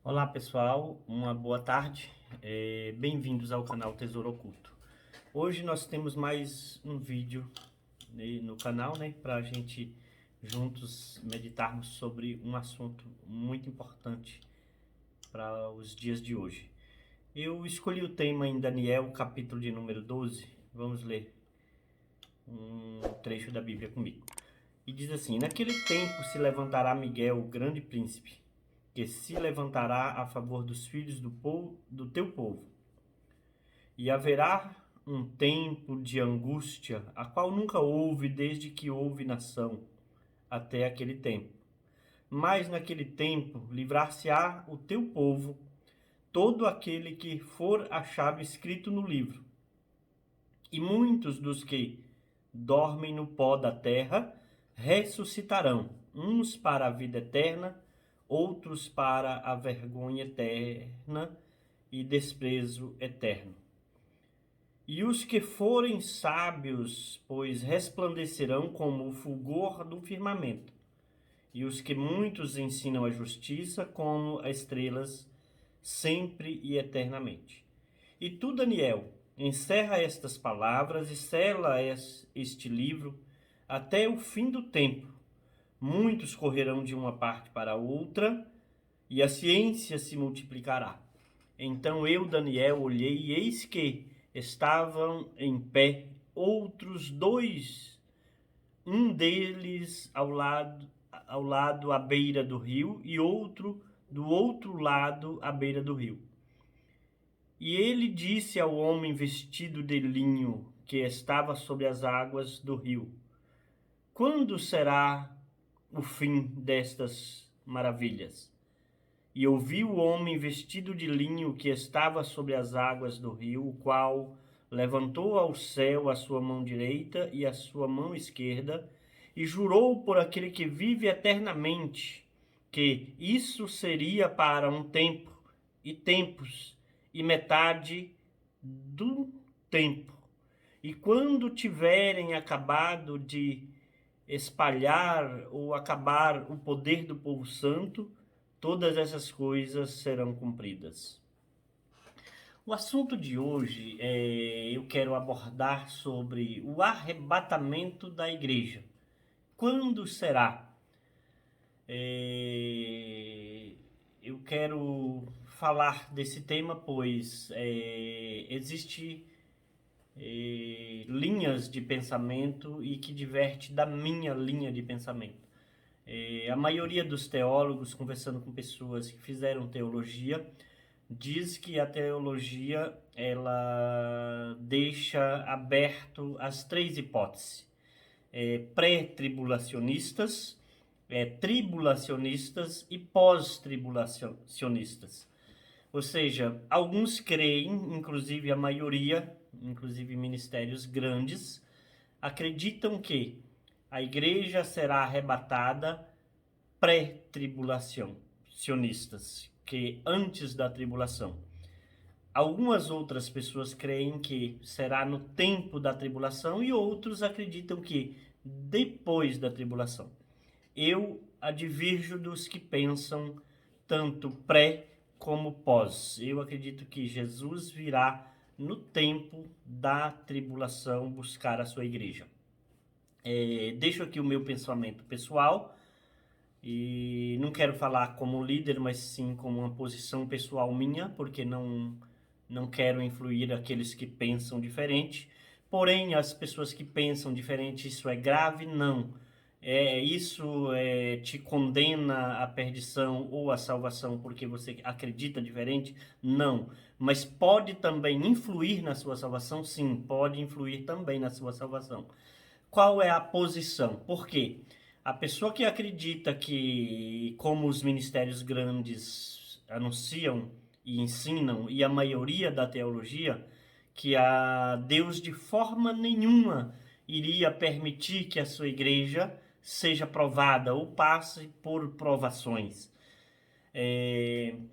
Olá pessoal, uma boa tarde, bem-vindos ao canal Tesouro Oculto. Hoje nós temos mais um vídeo no canal, para a gente juntos meditarmos sobre um assunto muito importante para os dias de hoje. Eu escolhi o tema em Daniel, capítulo de número 12, vamos ler um trecho da Bíblia comigo. E diz assim: naquele tempo se levantará Miguel, o grande príncipe, que se levantará a favor dos filhos do teu povo. E haverá um tempo de angústia, a qual nunca houve desde que houve nação, até aquele tempo. Mas naquele tempo livrar-se-á o teu povo, todo aquele que for achado escrito no livro. E muitos dos que dormem no pó da terra ressuscitarão, uns para a vida eterna, outros para a vergonha eterna e desprezo eterno. E os que forem sábios, pois resplandecerão como o fulgor do firmamento, e os que muitos ensinam a justiça, como as estrelas, sempre e eternamente. E tu, Daniel, encerra estas palavras e sela este livro até o fim do tempo. Muitos correrão de uma parte para outra, e a ciência se multiplicará. Então eu, Daniel, olhei, e eis que estavam em pé outros dois, um deles ao lado à beira do rio, e outro do outro lado à beira do rio. E ele disse ao homem vestido de linho que estava sobre as águas do rio: quando será o fim destas maravilhas? E ouvi o homem vestido de linho que estava sobre as águas do rio, o qual levantou ao céu a sua mão direita e a sua mão esquerda, e jurou por aquele que vive eternamente, que isso seria para um tempo e tempos e metade do tempo. E quando tiverem acabado de espalhar ou acabar o poder do povo santo, todas essas coisas serão cumpridas. O assunto de hoje eu quero abordar sobre o arrebatamento da igreja. Quando será? Eu quero falar desse tema, pois existe linhas de pensamento e que diverte da minha linha de pensamento. A maioria dos teólogos, conversando com pessoas que fizeram teologia, diz que a teologia ela deixa aberto as três hipóteses: pré-tribulacionistas, tribulacionistas e pós-tribulacionistas. Ou seja, alguns creem, inclusive a maioria, inclusive ministérios grandes, acreditam que a igreja será arrebatada pré-tribulacionistas, que antes da tribulação. Algumas outras pessoas creem que será no tempo da tribulação e outros acreditam que depois da tribulação. Eu advirjo dos que pensam tanto pré como pós. Eu acredito que Jesus virá no tempo da tribulação buscar a sua igreja. Deixo aqui o meu pensamento pessoal e não quero falar como líder, mas sim como uma posição pessoal minha, porque não quero influir aqueles que pensam diferente. Porém, as pessoas que pensam diferente, isso é grave? Não. Isso te condena à perdição ou à salvação porque você acredita diferente? Não. Mas pode também influir na sua salvação? Sim, pode influir também na sua salvação. Qual é a posição? Por quê? A pessoa que acredita que, como os ministérios grandes anunciam e ensinam, e a maioria da teologia, que a Deus de forma nenhuma iria permitir que a sua igreja seja provada ou passe por provações.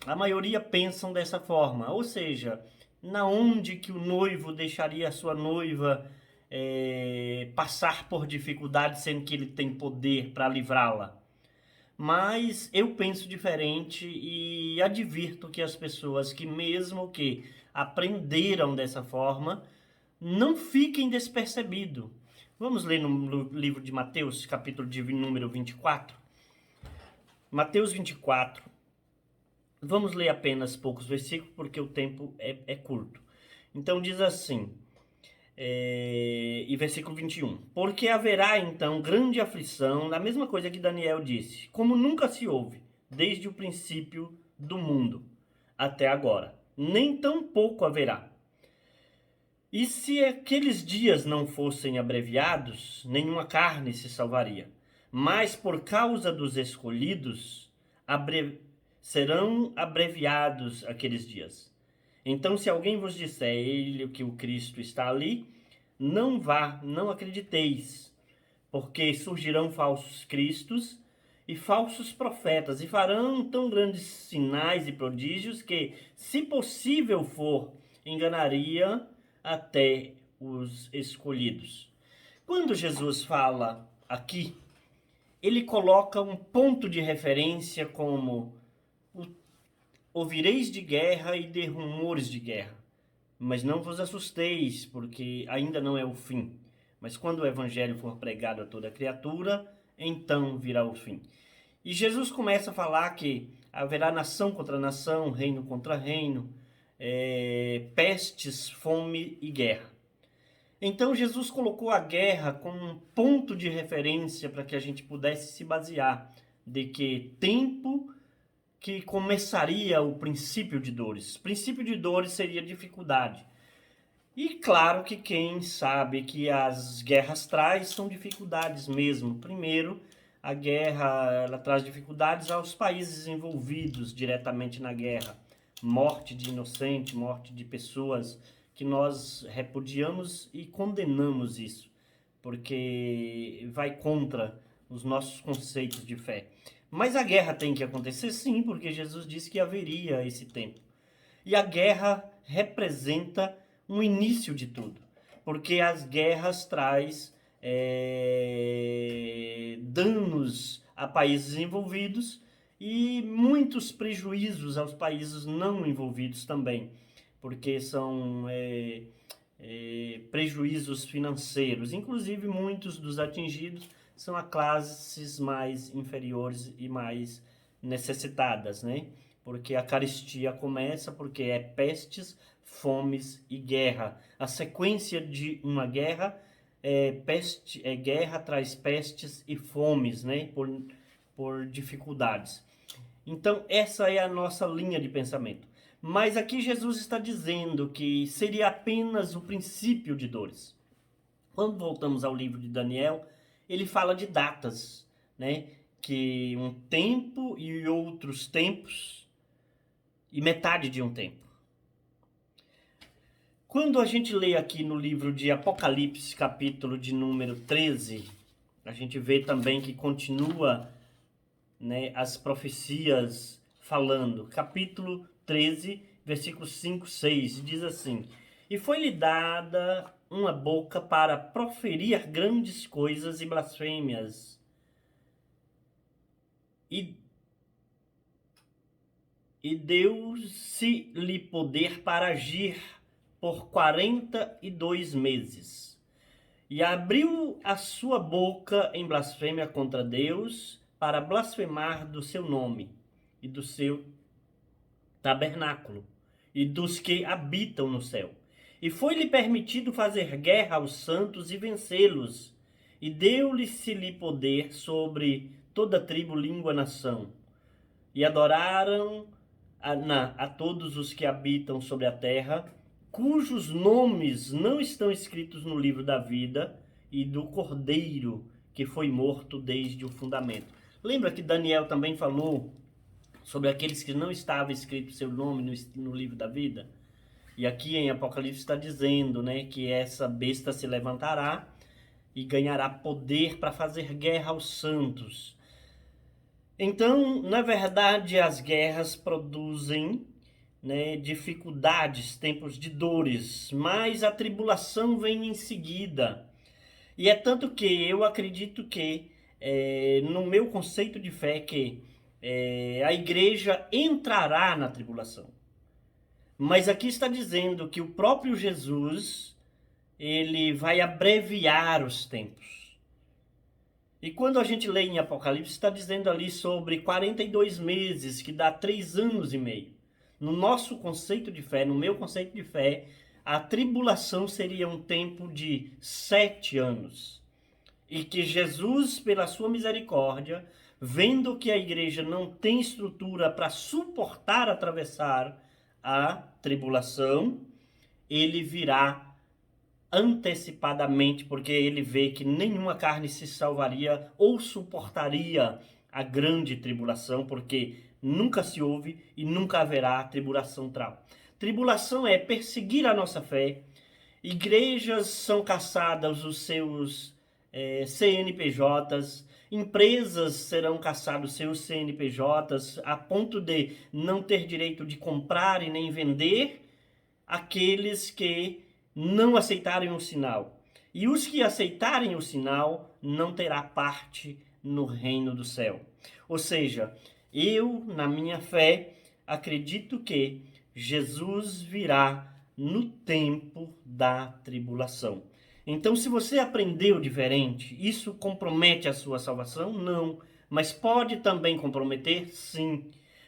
A maioria pensam dessa forma, ou seja, na onde que o noivo deixaria a sua noiva passar por dificuldades, sendo que ele tem poder para livrá-la? mas eu penso diferente e advirto que as pessoas que mesmo que aprenderam dessa forma, não fiquem despercebidos. Vamos ler no livro de Mateus, capítulo de número 24. Mateus 24. Vamos ler apenas poucos versículos, porque o tempo é curto. Então diz assim, e versículo 21. Porque haverá então grande aflição, a mesma coisa que Daniel disse, como nunca se houve, desde o princípio do mundo até agora. Nem tão pouco haverá. E se aqueles dias não fossem abreviados, nenhuma carne se salvaria. Mas por causa dos escolhidos, serão abreviados aqueles dias. Então, se alguém vos disser ele que o Cristo está ali, não vá, não acrediteis, porque surgirão falsos cristos e falsos profetas, e farão tão grandes sinais e prodígios que, se possível for, enganaria até os escolhidos. Quando Jesus fala aqui, ele coloca um ponto de referência como ouvireis de guerra e de rumores de guerra, mas não vos assusteis, porque ainda não é o fim. Mas quando o evangelho for pregado a toda criatura, então virá o fim. E Jesus começa a falar que haverá nação contra nação, reino contra reino, pestes, fome e guerra. Então Jesus colocou a guerra como um ponto de referência para que a gente pudesse se basear de que tempo que começaria o princípio de dores. O princípio de dores seria dificuldade. E claro que quem sabe que as guerras são dificuldades mesmo. Primeiro, a guerra ela traz dificuldades aos países envolvidos diretamente na guerra. Morte de inocente, morte de pessoas que nós repudiamos e condenamos isso, porque vai contra os nossos conceitos de fé. Mas a guerra tem que acontecer sim, porque Jesus disse que haveria esse tempo. E a guerra representa um início de tudo, porque as guerras traz danos a países envolvidos e muitos prejuízos aos países não envolvidos também, porque são prejuízos financeiros. Inclusive, muitos dos atingidos são as classes mais inferiores e mais necessitadas, né? Porque a carestia começa porque é pestes, fomes e guerra. A sequência de uma guerra guerra traz pestes e fomes, né? Por dificuldades. Então, essa é a nossa linha de pensamento. Mas aqui Jesus está dizendo que seria apenas o princípio de dores. Quando voltamos ao livro de Daniel, ele fala de datas, né? Que um tempo e outros tempos e metade de um tempo. Quando a gente lê aqui no livro de Apocalipse, capítulo de número 13, a gente vê também que continua, né, as profecias falando. Capítulo 13, versículos 5, 6, diz assim: E foi-lhe dada uma boca para proferir grandes coisas e blasfêmias, e deu-se-lhe poder para agir por 42 meses. E abriu a sua boca em blasfêmia contra Deus, para blasfemar do seu nome e do seu tabernáculo e dos que habitam no céu. E foi-lhe permitido fazer guerra aos santos e vencê-los. E deu-lhe-se-lhe poder sobre toda tribo, língua, nação. E adoraram a todos os que habitam sobre a terra, cujos nomes não estão escritos no livro da vida e do Cordeiro, que foi morto desde o fundamento. Lembra que Daniel também falou sobre aqueles que não estava escrito seu nome no livro da vida? E aqui em Apocalipse está dizendo, né, que essa besta se levantará e ganhará poder para fazer guerra aos santos. Então, na verdade, as guerras produzem, né, dificuldades, tempos de dores, mas a tribulação vem em seguida. E é tanto que eu acredito que no meu conceito de fé, que a igreja entrará na tribulação. Mas aqui está dizendo que o próprio Jesus, ele vai abreviar os tempos. E quando a gente lê em Apocalipse, está dizendo ali sobre 42 meses, que dá 3 anos e meio. No nosso conceito de fé, no meu conceito de fé, a tribulação seria um tempo de 7 anos. E que Jesus, pela sua misericórdia, vendo que a igreja não tem estrutura para suportar atravessar a tribulação, ele virá antecipadamente, porque ele vê que nenhuma carne se salvaria ou suportaria a grande tribulação, porque nunca se houve e nunca haverá tribulação tal. Tribulação é perseguir a nossa fé. Igrejas são caçadas os seus CNPJs, empresas serão caçados seus CNPJs, a ponto de não ter direito de comprar e nem vender aqueles que não aceitarem o sinal. E os que aceitarem o sinal não terá parte no reino do céu. Ou seja, eu, na minha fé, acredito que Jesus virá no tempo da tribulação. Então, se você aprendeu diferente, isso compromete a sua salvação? Não. Mas pode também comprometer? Sim.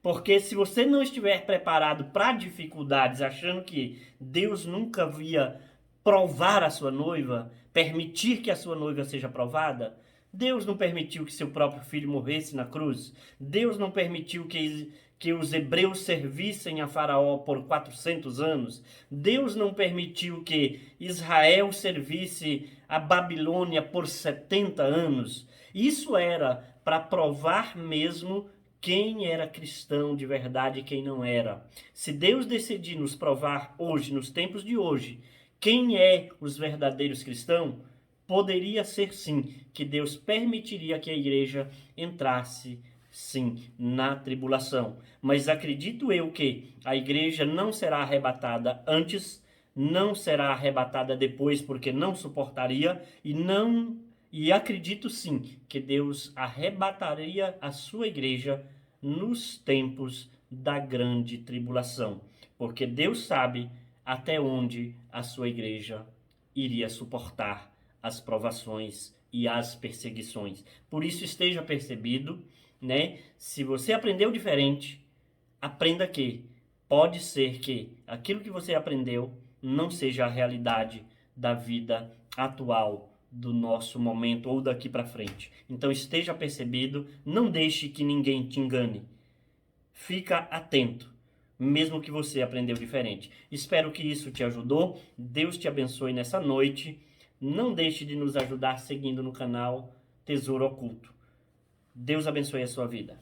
Porque se você não estiver preparado para dificuldades, achando que Deus nunca ia provar a sua noiva, permitir que a sua noiva seja provada, Deus não permitiu que seu próprio filho morresse na cruz. Deus não permitiu que os hebreus servissem a Faraó por 400 anos. Deus não permitiu que Israel servisse a Babilônia por 70 anos. Isso era para provar mesmo quem era cristão de verdade e quem não era. Se Deus decidir nos provar hoje, nos tempos de hoje, quem é os verdadeiros cristãos, poderia ser sim, que Deus permitiria que a igreja entrasse sim na tribulação. Mas acredito eu que a igreja não será arrebatada antes, não será arrebatada depois, porque não suportaria, e acredito sim que Deus arrebataria a sua igreja nos tempos da grande tribulação, porque Deus sabe até onde a sua igreja iria suportar as provações e as perseguições. Por isso esteja percebido, né? Se você aprendeu diferente, aprenda que pode ser que aquilo que você aprendeu não seja a realidade da vida atual, do nosso momento ou daqui para frente. Então esteja percebido, não deixe que ninguém te engane. Fica atento, mesmo que você aprendeu diferente. Espero que isso te ajudou. Deus te abençoe nessa noite. Não deixe de nos ajudar seguindo no canal Tesouro Oculto. Deus abençoe a sua vida.